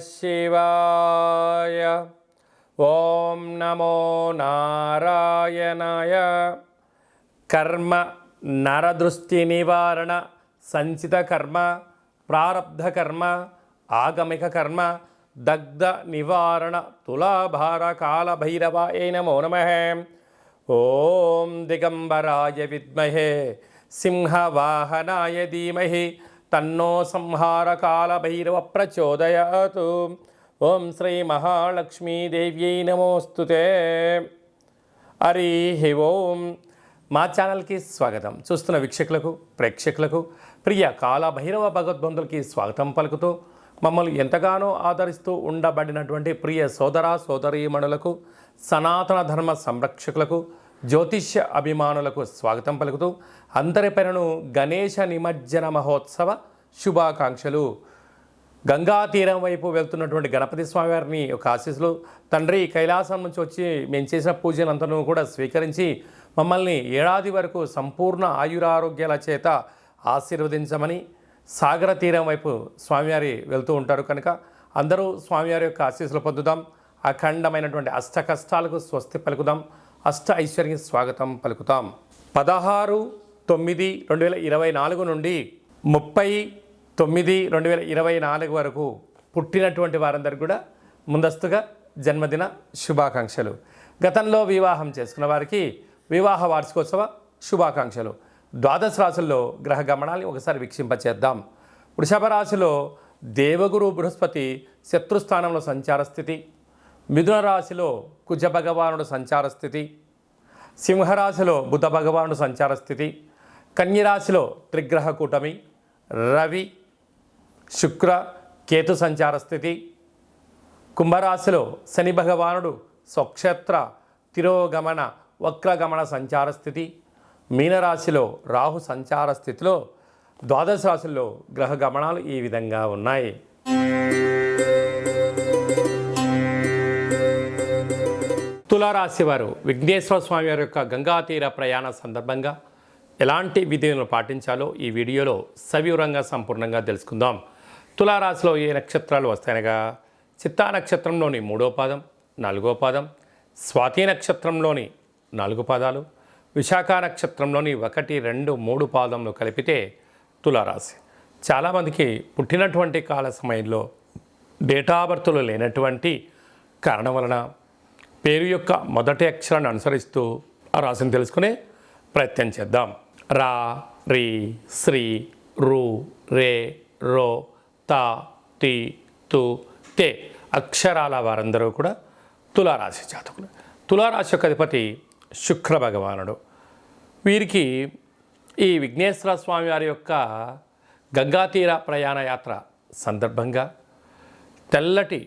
శివాయ. ఓం నమో నారాయణాయ. కర్మ నరదృష్టి నివారణ సంచిత కర్మ ప్రారబ్ధ కర్మ ఆగమిక కర్మ దగ్ధ నివారణ తులాభార కాల భైరవాయ నమో నమః. ఓం దిగంబరాయ విద్మహే సింహవాహనాయ ధీమహి తన్నో సంహార కాల భైరవ ప్రచోదయాత్. ఓం శ్రీ మహాలక్ష్మీదేవ్యై నమోస్తుతే. హరి ఓం. మా ఛానల్కి స్వాగతం. చూస్తున్న వీక్షకులకు ప్రేక్షకులకు ప్రియ కాలభైరవ భగవద్బంధులకి స్వాగతం పలుకుతూ మమ్మల్ని ఎంతగానో ఆదరిస్తూ ఉండబడినటువంటి ప్రియ సోదర సోదరీమణులకు సనాతన ధర్మ సంరక్షకులకు జ్యోతిష్య అభిమానులకు స్వాగతం పలుకుతూ అందరి పేరును గణేశ నిమజ్జన మహోత్సవ శుభాకాంక్షలు. గంగా తీరం వైపు వెళ్తున్నటువంటి గణపతి స్వామివారిని ఒక ఆశీస్సులు. తండ్రి కైలాసం నుంచి వచ్చి మేము చేసిన పూజలంతను కూడా స్వీకరించి మమ్మల్ని ఏడాది వరకు సంపూర్ణ ఆయురారోగ్యాల చేత ఆశీర్వదించమని సాగర తీరం వైపు స్వామివారి వెళ్తూ ఉంటారు కనుక అందరూ స్వామివారి యొక్క ఆశీస్సులు పొందుదాం. అఖండమైనటువంటి అష్ట కష్టాలకు స్వస్తి పలుకుదాం. అష్ట ఐశ్వర్యం స్వాగతం పలుకుతాం. 16/9/2024 నుండి 30/9/2024 వరకు పుట్టినటువంటి వారందరికీ కూడా ముందస్తుగా జన్మదిన శుభాకాంక్షలు. గతంలో వివాహం చేసుకున్న వారికి వివాహ వార్షికోత్సవ శుభాకాంక్షలు. ద్వాదశ రాశుల్లో గ్రహ గమనాన్ని ఒకసారి వీక్షింపచేద్దాం. వృషభ రాశిలో దేవగురు బృహస్పతి శత్రుస్థానంలో సంచార స్థితి. మిథున రాశిలో కుజ భగవానుడు సంచార స్థితి. సింహరాశిలో బుధ భగవానుడు సంచార స్థితి. కన్యరాశిలో త్రిగ్రహ కూటమి రవి శుక్ర కేతు సంచార స్థితి. కుంభరాశిలో శని భగవానుడు స్వక్షేత్ర తిరోగమన వక్రగమన సంచార స్థితి. మీనరాశిలో రాహు సంచార స్థితిలో ద్వాదశ రాశుల్లో గ్రహ గమనాలు ఈ విధంగా ఉన్నాయి. తులారాశి వారు విఘ్నేశ్వర స్వామి వారి యొక్క గంగా తీర ప్రయాణ సందర్భంగా ఎలాంటి విధులను పాటించాలో ఈ వీడియోలో సవివరంగా సంపూర్ణంగా తెలుసుకుందాం. తులారాశిలో ఏ నక్షత్రాలు వస్తాయనగా చిత్తా నక్షత్రంలోని 3వ పాదం 4వ పాదం, స్వాతి నక్షత్రంలోని 4 పాదాలు, విశాఖ నక్షత్రంలోని 1, 2, 3 పాదంలో కలిపితే తులారాశి. చాలామందికి పుట్టినటువంటి కాల సమయంలో డేటా బర్త్లు లేనటువంటి కారణం వలన పేరు యొక్క మొదటి అక్షరాన్ని అనుసరిస్తూ ఆ రాశిని తెలుసుకునే ప్రయత్నం చేద్దాం. రా, రి, శ్రీ, రు, రే, రో, తా, తి, తు, తే అక్షరాల వారందరూ కూడా తులారాశి జాతకులు. తులారాశి యొక్క అధిపతి శుక్ర భగవానుడు. వీరికి ఈ విఘ్నేశ్వర స్వామి వారి యొక్క గంగాతీర ప్రయాణ యాత్ర సందర్భంగా తెల్లటి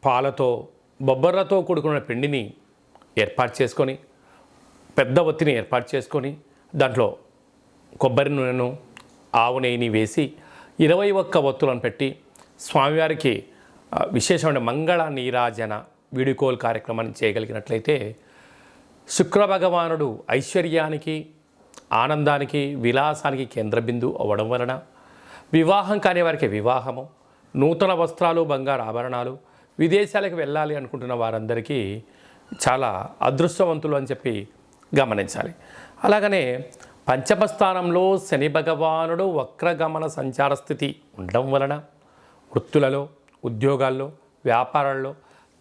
పాలతో బొబ్బర్లతో కూడుకున్న పిండిని ఏర్పాటు చేసుకొని పెద్ద ఒత్తిని ఏర్పాటు చేసుకొని దాంట్లో కొబ్బరి నూనెను ఆవు నెయ్యిని వేసి 21 ఒత్తులను పెట్టి స్వామివారికి విశేషమైన మంగళ నీరాజన వీడుకోలు కార్యక్రమాన్ని చేయగలిగినట్లయితే శుక్ర భగవానుడు ఐశ్వర్యానికి ఆనందానికి విలాసానికి కేంద్ర బిందువు అవ్వడం వలన వివాహం కాని వారికి వివాహము, నూతన వస్త్రాలు బంగారు ఆభరణాలు, విదేశాలకు వెళ్ళాలి అనుకుంటున్న వారందరికీ చాలా అదృష్టవంతులు అని చెప్పి గమనించాలి. అలాగనే పంచమ స్థానంలో శని భగవానుడు వక్రగమన సంచార స్థితి ఉండడం వలన వృత్తులలో, ఉద్యోగాల్లో, వ్యాపారాల్లో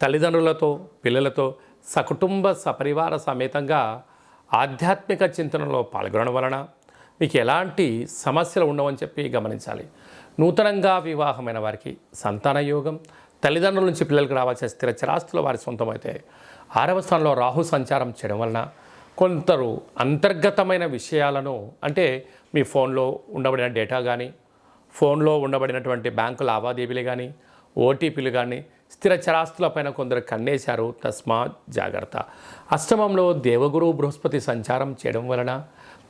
తల్లిదండ్రులతో పిల్లలతో సకుటుంబ సపరివార సమేతంగా ఆధ్యాత్మిక చింతనలో పాల్గొనడం వలన మీకు ఎలాంటి సమస్యలు ఉండవని చెప్పి గమనించాలి. నూతనంగా వివాహమైన వారికి సంతాన యోగం, తల్లిదండ్రుల నుంచి పిల్లలకు రావాల్సిన స్థిర చరాస్తులు వారి సొంతమైతే 6వ స్థానంలో రాహు సంచారం చేయడం వలన కొందరు అంతర్గతమైన విషయాలను అంటే మీ ఫోన్లో ఉండబడిన డేటా కానీ, ఫోన్లో ఉండబడినటువంటి బ్యాంకు లావాదేవీలు కానీ, ఓటీపీలు కానీ స్థిర చరాస్తులపైన కొందరు కన్నేశారు. తస్మాత్ జాగ్రత్త. అష్టమంలో దేవగురు బృహస్పతి సంచారం చేయడం వలన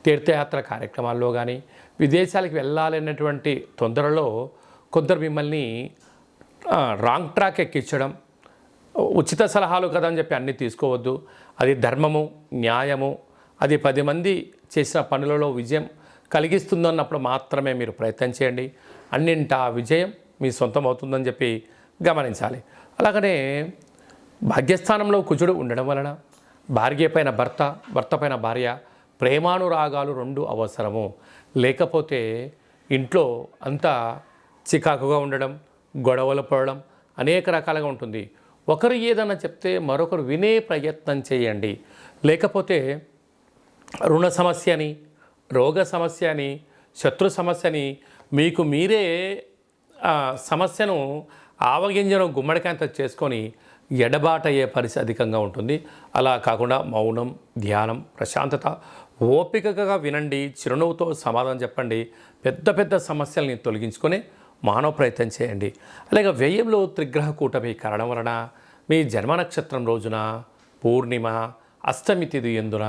తీర్థయాత్ర కార్యక్రమాల్లో కానీ విదేశాలకు వెళ్ళాలనేటువంటి తొందరలో కొందరు మిమ్మల్ని రాంగ్ ట్రాక్ ఎక్కించడం, ఉచిత సలహాలు కదా అని చెప్పి అన్నీ తీసుకోవద్దు. అది ధర్మము, న్యాయము, అది 10 మంది చేసిన పనులలో విజయం కలిగిస్తుందన్నప్పుడు మాత్రమే మీరు ప్రయత్నం చేయండి. అన్నింటా విజయం మీ సొంతం అవుతుందని చెప్పి గమనించాలి. అలాగనే భాగ్యస్థానంలో కుజుడు ఉండడం వలన భార్య పైన భర్త, భర్త పైన భార్య ప్రేమానురాగాలు రెండు అవసరము. లేకపోతే ఇంట్లో అంతా చికాకుగా ఉండడం, గొడవలు పడడం అనేక రకాలుగా ఉంటుంది. ఒకరు ఏదన్నా చెప్తే మరొకరు వినే ప్రయత్నం చేయండి. లేకపోతే రుణ సమస్య అని, రోగ సమస్య అని, శత్రు సమస్యని మీకు మీరే సమస్యను ఆవగింజను గుమ్మడికాయంత చేసుకొని ఎడబాటు అయ్యే పరిస్థితి అధికంగా ఉంటుంది. అలా కాకుండా మౌనం, ధ్యానం, ప్రశాంతత, ఓపికగా వినండి, చిరునవ్వుతో సమాధానం చెప్పండి. పెద్ద పెద్ద సమస్యల్ని తొలగించుకొని మానవ ప్రయత్నం చేయండి. అలాగే వ్యయంలో త్రిగ్రహ కూటమి కారణం వలన మీ జన్మ నక్షత్రం రోజున పూర్ణిమ, అష్టమి తిథి ఎందున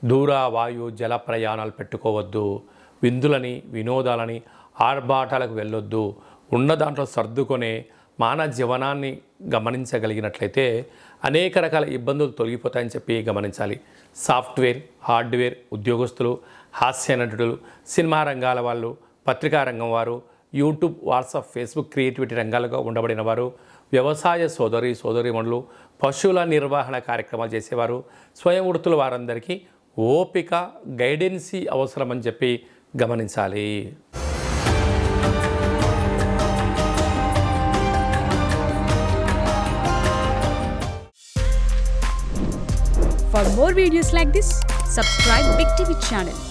దూర వాయు జల ప్రయాణాలు పెట్టుకోవద్దు. విందులని, వినోదాలని, ఆర్భాటాలకు వెళ్ళొద్దు. ఉన్న దాంట్లో సర్దుకొనే మానవ జీవనాన్ని గమనించగలిగినట్లయితే అనేక రకాల ఇబ్బందులు తొలగిపోతాయని చెప్పి గమనించాలి. సాఫ్ట్వేర్, హార్డ్వేర్ ఉద్యోగస్తులు, హాస్య నటులు, సినిమా రంగాల వాళ్ళు, పత్రికా రంగం వారు, యూట్యూబ్, వాట్సాప్, ఫేస్బుక్ క్రియేటివిటీ రంగాలుగా ఉండబడిన వారు, వ్యవసాయ సోదరీమణులు, పశువుల నిర్వహణ కార్యక్రమాలు చేసేవారు, స్వయం వృత్తుల వారందరికీ ఓపిక, గైడెన్సీ అవసరమని చెప్పి గమనించాలి. For more videos like this, subscribe Big TV channel.